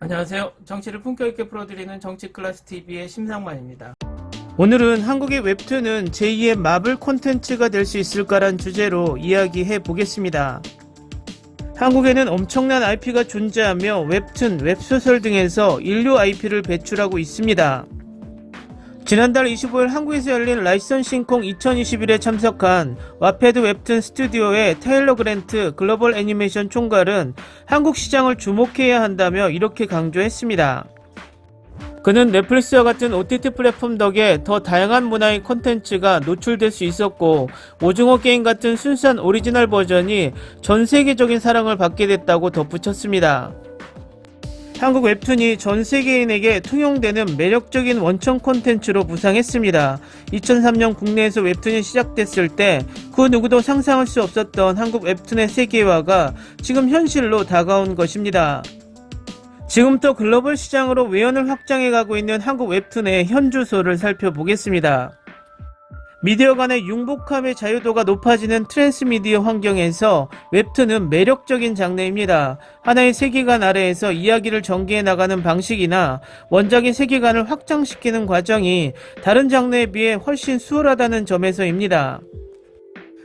안녕하세요. 정치를 품격 있게 풀어드리는 정치클래스TV의 심상만입니다. 오늘은 한국의 웹툰은 제2의 마블 콘텐츠가 될 수 있을까란 주제로 이야기해 보겠습니다. 한국에는 엄청난 IP가 존재하며 웹툰, 웹소설 등에서 인류 IP를 배출하고 있습니다. 지난달 25일 한국에서 열린 라이선싱콩 2021에 참석한 와패드 웹툰 스튜디오의 테일러 그랜트 글로벌 애니메이션 총괄은 한국 시장을 주목해야 한다며 이렇게 강조했습니다. 그는 넷플릭스와 같은 OTT 플랫폼 덕에 더 다양한 문화의 콘텐츠가 노출될 수 있었고 오징어 게임 같은 순수한 오리지널 버전이 전 세계적인 사랑을 받게 됐다고 덧붙였습니다. 한국 웹툰이 전 세계인에게 통용되는 매력적인 원천 콘텐츠로 부상했습니다. 2003년 국내에서 웹툰이 시작됐을 때 그 누구도 상상할 수 없었던 한국 웹툰의 세계화가 지금 현실로 다가온 것입니다. 지금부터 글로벌 시장으로 외연을 확장해가고 있는 한국 웹툰의 현주소를 살펴보겠습니다. 미디어 간의 융복함의 자유도가 높아지는 트랜스미디어 환경에서 웹툰은 매력적인 장르입니다. 하나의 세계관 아래에서 이야기를 전개해 나가는 방식이나 원작의 세계관을 확장시키는 과정이 다른 장르에 비해 훨씬 수월하다는 점에서입니다.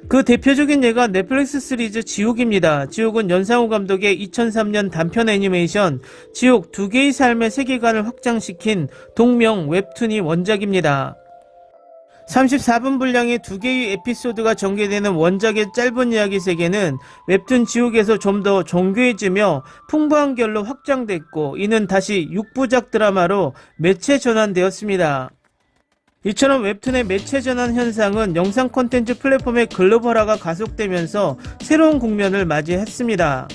그 대표적인 예가 넷플릭스 시리즈 지옥입니다. 지옥은 연상호 감독의 2003년 단편 애니메이션 지옥 두 개의 삶의 세계관을 확장시킨 동명 웹툰이 원작입니다. 34분 분량의 두 개의 에피소드가 전개되는 원작의 짧은 이야기 세계는 웹툰 지옥에서 좀 더 정교해지며 풍부한 결로 확장됐고 이는 다시 6부작 드라마로 매체 전환되었습니다. 이처럼 웹툰의 매체 전환 현상은 영상 콘텐츠 플랫폼의 글로벌화가 가속되면서 새로운 국면을 맞이했습니다.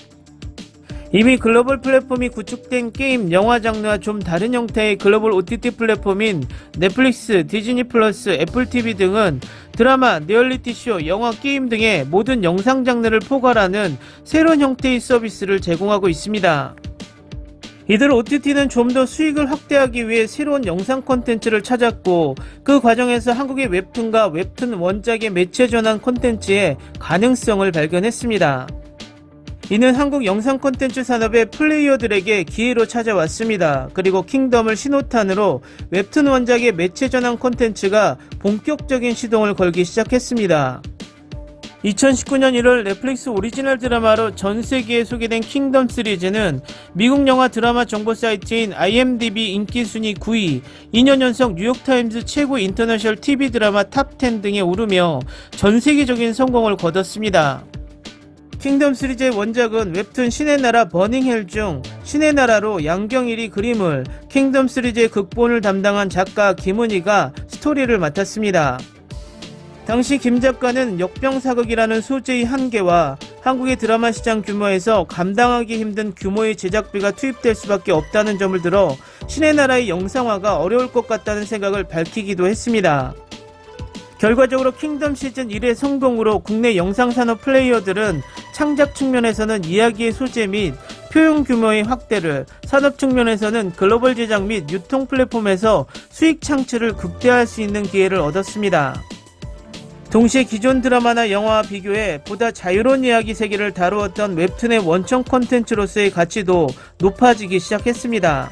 이미 글로벌 플랫폼이 구축된 게임, 영화 장르와 좀 다른 형태의 글로벌 OTT 플랫폼인 넷플릭스, 디즈니 플러스, 애플 TV 등은 드라마, 리얼리티 쇼, 영화, 게임 등의 모든 영상 장르를 포괄하는 새로운 형태의 서비스를 제공하고 있습니다. 이들 OTT는 좀 더 수익을 확대하기 위해 새로운 영상 콘텐츠를 찾았고 그 과정에서 한국의 웹툰과 웹툰 원작의 매체 전환 콘텐츠의 가능성을 발견했습니다. 이는 한국 영상 콘텐츠 산업의 플레이어들에게 기회로 찾아왔습니다. 그리고 킹덤을 신호탄으로 웹툰 원작의 매체 전환 콘텐츠가 본격적인 시동을 걸기 시작했습니다. 2019년 1월 넷플릭스 오리지널 드라마로 전 세계에 소개된 킹덤 시리즈는 미국 영화 드라마 정보 사이트인 IMDb 인기 순위 9위, 2년 연속 뉴욕타임즈 최고 인터내셔널 TV 드라마 탑10 등에 오르며 전 세계적인 성공을 거뒀습니다. 킹덤 시리즈의 원작은 웹툰 신의 나라 버닝헬 중 신의 나라로 양경일이 그림을, 킹덤 시리즈의 극본을 담당한 작가 김은희가 스토리를 맡았습니다. 당시 김 작가는 역병사극이라는 소재의 한계와 한국의 드라마 시장 규모에서 감당하기 힘든 규모의 제작비가 투입될 수밖에 없다는 점을 들어 신의 나라의 영상화가 어려울 것 같다는 생각을 밝히기도 했습니다. 결과적으로 킹덤 시즌 1의 성공으로 국내 영상산업 플레이어들은 창작 측면에서는 이야기의 소재 및 표현 규모의 확대를, 산업 측면에서는 글로벌 제작 및 유통 플랫폼에서 수익 창출을 극대화할 수 있는 기회를 얻었습니다. 동시에 기존 드라마나 영화와 비교해 보다 자유로운 이야기 세계를 다루었던 웹툰의 원천 콘텐츠로서의 가치도 높아지기 시작했습니다.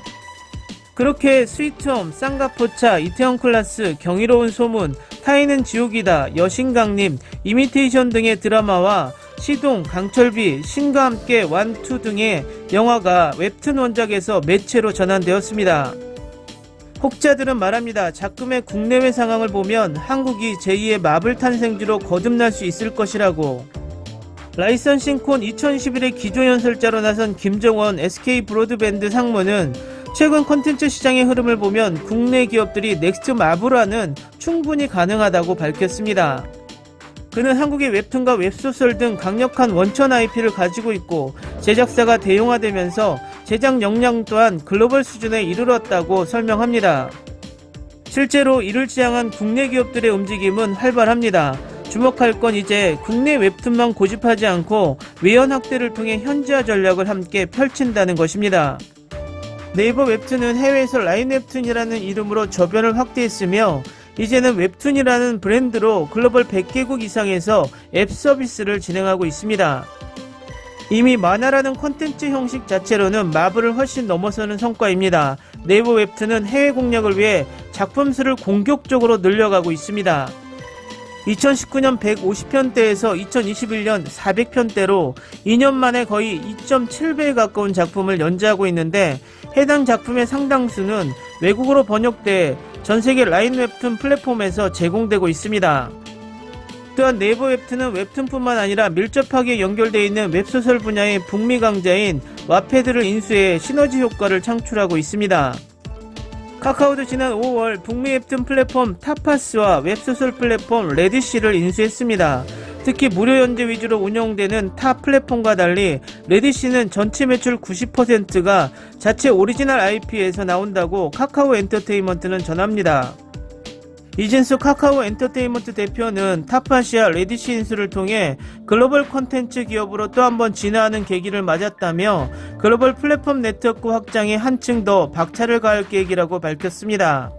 그렇게 스위트홈, 쌍가포차, 이태원 클라스, 경이로운 소문, 타인은 지옥이다, 여신강림, 이미테이션 등의 드라마와 시동, 강철비, 신과 함께 완투 등의 영화가 웹툰 원작에서 매체로 전환되었습니다. 혹자들은 말합니다. 작금의 국내외 상황을 보면 한국이 제2의 마블 탄생지로 거듭날 수 있을 것이라고. 라이선싱콘 2021의 기조연설자로 나선 김정원 SK 브로드밴드 상무는 최근 콘텐츠 시장의 흐름을 보면 국내 기업들이 넥스트 마블화는 충분히 가능하다고 밝혔습니다. 그는 한국의 웹툰과 웹소설 등 강력한 원천 IP를 가지고 있고 제작사가 대용화되면서 제작 역량 또한 글로벌 수준에 이르렀다고 설명합니다. 실제로 이를 지향한 국내 기업들의 움직임은 활발합니다. 주목할 건 이제 국내 웹툰만 고집하지 않고 외연 확대를 통해 현지화 전략을 함께 펼친다는 것입니다. 네이버 웹툰은 해외에서 라인 웹툰이라는 이름으로 저변을 확대했으며 이제는 웹툰이라는 브랜드로 글로벌 100개국 이상에서 앱 서비스를 진행하고 있습니다. 이미 만화라는 콘텐츠 형식 자체로는 마블을 훨씬 넘어서는 성과입니다. 네이버 웹툰은 해외 공략을 위해 작품 수를 공격적으로 늘려가고 있습니다. 2019년 150편대에서 2021년 400편대로 2년 만에 거의 2.7배에 가까운 작품을 연재하고 있는데, 해당 작품의 상당수는 외국어로 번역돼 전세계 라인 웹툰 플랫폼에서 제공되고 있습니다. 또한 네이버 웹툰은 웹툰뿐만 아니라 밀접하게 연결되어 있는 웹소설 분야의 북미 강자인 와패드를 인수해 시너지 효과를 창출하고 있습니다. 카카오도 지난 5월 북미 웹툰 플랫폼 타파스와 웹소설 플랫폼 레디시를 인수했습니다. 특히 무료 연재 위주로 운영되는 타 플랫폼과 달리 레디시는 전체 매출 90%가 자체 오리지널 IP에서 나온다고 카카오 엔터테인먼트는 전합니다. 이진수 카카오 엔터테인먼트 대표는 타파시와 레디시 인수를 통해 글로벌 콘텐츠 기업으로 또 한 번 진화하는 계기를 맞았다며, 글로벌 플랫폼 네트워크 확장에 한층 더 박차를 가할 계획이라고 밝혔습니다.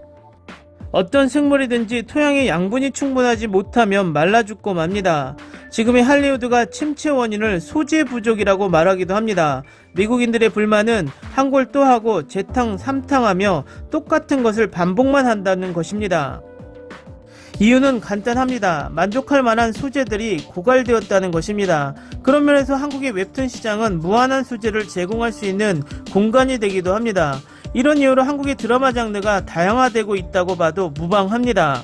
어떤 생물이든지 토양의 양분이 충분하지 못하면 말라 죽고 맙니다. 지금의 할리우드가 침체 원인을 소재 부족이라고 말하기도 합니다. 미국인들의 불만은 한 골 또 하고 재탕 삼탕하며 똑같은 것을 반복만 한다는 것입니다. 이유는 간단합니다. 만족할 만한 소재들이 고갈되었다는 것입니다. 그런 면에서 한국의 웹툰 시장은 무한한 소재를 제공할 수 있는 공간이 되기도 합니다. 이런 이유로 한국의 드라마 장르가 다양화되고 있다고 봐도 무방합니다.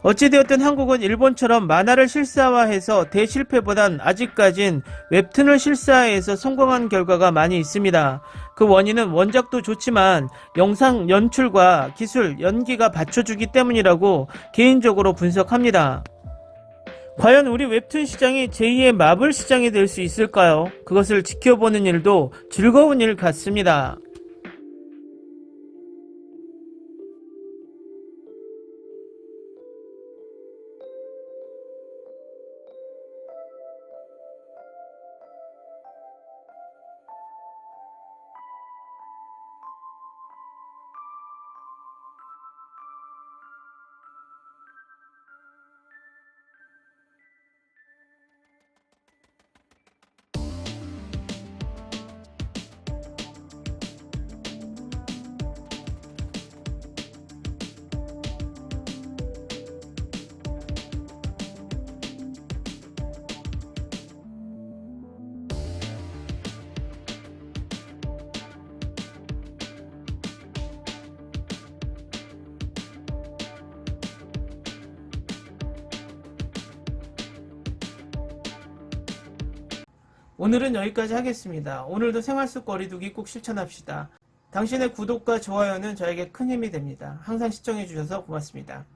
어찌되었든 한국은 일본처럼 만화를 실사화해서 대실패보단 아직까진 웹툰을 실사화해서 성공한 결과가 많이 있습니다. 그 원인은 원작도 좋지만 영상 연출과 기술, 연기가 받쳐주기 때문이라고 개인적으로 분석합니다. 과연 우리 웹툰 시장이 제2의 마블 시장이 될 수 있을까요? 그것을 지켜보는 일도 즐거운 일 같습니다. 오늘은 여기까지 하겠습니다. 오늘도 생활 속 거리두기 꼭 실천합시다. 당신의 구독과 좋아요는 저에게 큰 힘이 됩니다. 항상 시청해주셔서 고맙습니다.